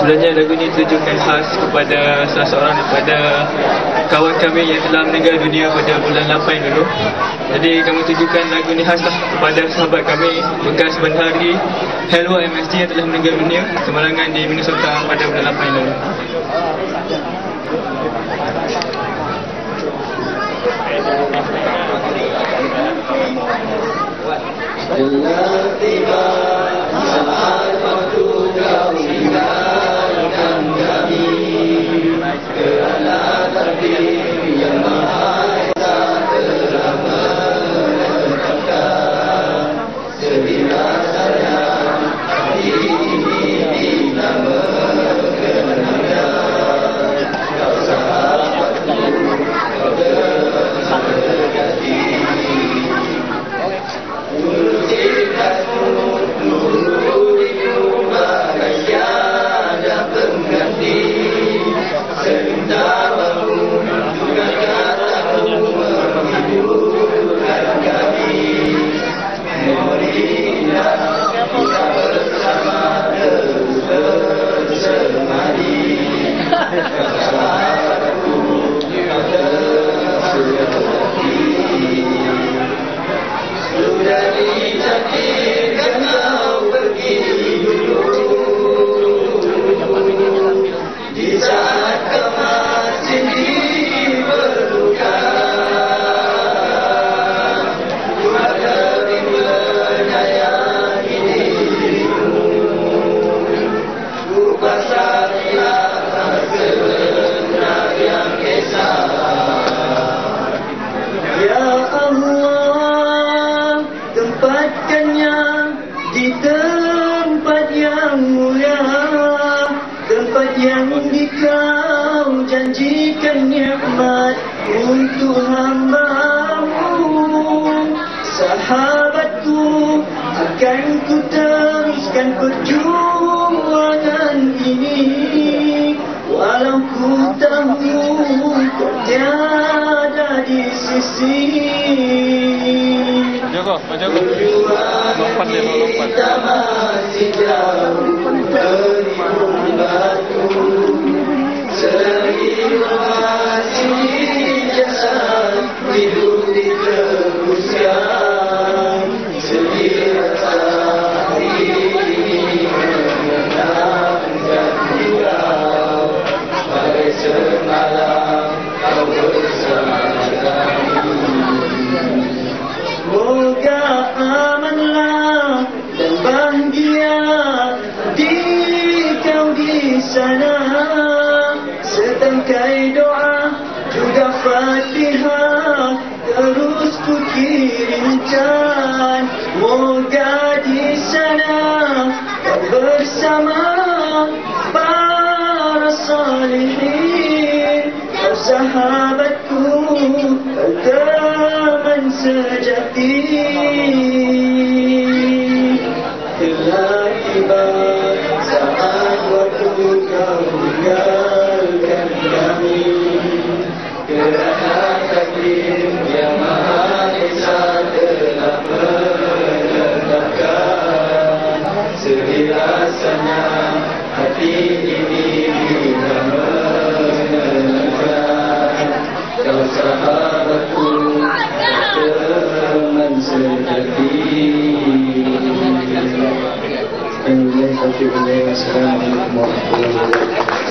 Sebenarnya lagu ini ditujukan khas kepada salah seorang daripada kawan kami yang telah meninggal dunia pada bulan 8 dulu. Jadi kami tujukan lagu ini khas kepada sahabat kami bekas bendahari Helwa MSG yang telah meninggal dunia semalangan di Minnesota pada bulan 8 dulu. Tiba saat waktu kau tinggalkan kami, kerana takdir yang Maha Esa telah menetapkan. Sedih rasanya hati ini bila mengenang kau sahabatku, kau terhati. Tempatkannya di tempat yang mulia, tempat yang dikau janjikan nikmat untuk hamba-Mu. Sahabatku, akan ku teruskan perjuangan ini, walau ku tahu kau tiada di sisi. Lompat dia, lompat. Kita masih jauh dari batu, selagi masih jasad hidup di kerusian. Sedih rasa hati ini mengenangkan kau, bagai semalam kau bersama kami. Moga amanlah dan bahagia di kau di sana. Setangkai doa juga Fatihah terus ku kirimkan. Moga di sana kau bersama para salihin. Kau sahabatku, kau teman sejati. Telah tiba saat waktu kau tinggalkan kami, kerana takdir yang Maha Esa telah menetapkan. Sedih rasanya hati ini bila mengenangkan kau sahabatku, teman sejati. Assalamualaikum warahmatullahi wabarakatuh.